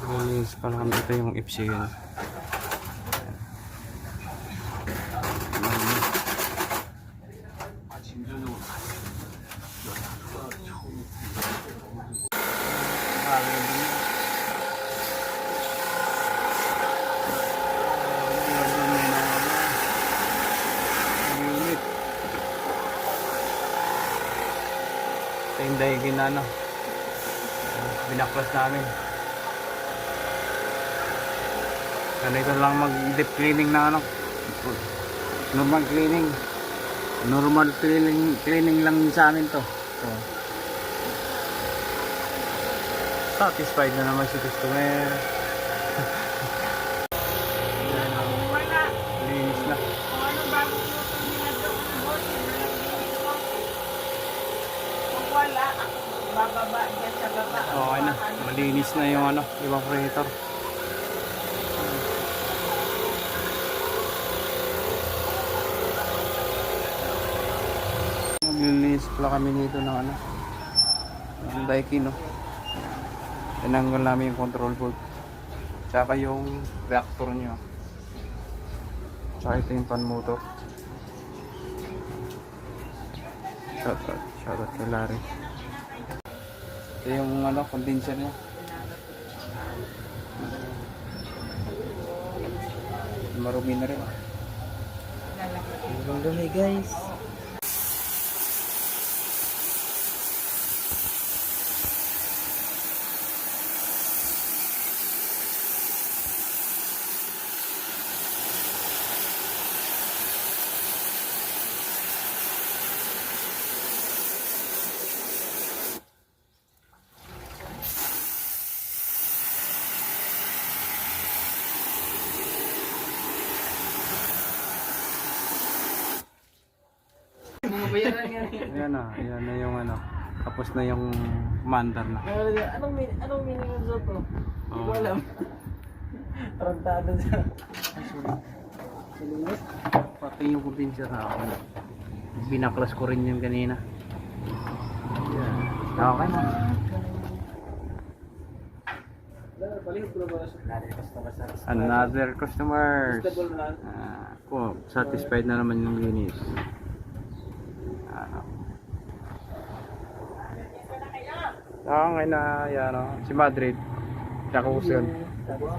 Release pa lang ito yung FC yun. Ito yung daigin na ano, binaklas namin. Ganito lang mag deep cleaning na ano, normal cleaning lang sa amin to. So, satisfied na naman si customer. Linis na. Wala, bababa dyan sa baba. Okay na, malinis na yung ano, evaporator. Naglilinis pala kami nito ng ano, ng Daikin, no. Tinanggal namin yung control board, tsaka yung reactor nyo, tsaka ito yung fan motor. Shoutout kay Larry. Ito yung ano, condenser niya. Marumi na rin. Ang dumi guys. Ayan na yung ano. Tapos na yung mandar na. Anong meaning ng to? Hindi ko alam. Tarantado siya. Salinis? Pati yung condenser na ako. Binaklas ko rin yung kanina. Okay na. Another customers. Satisfied na naman yung linis. Okay na, yan o. Si Madrid. Tsaka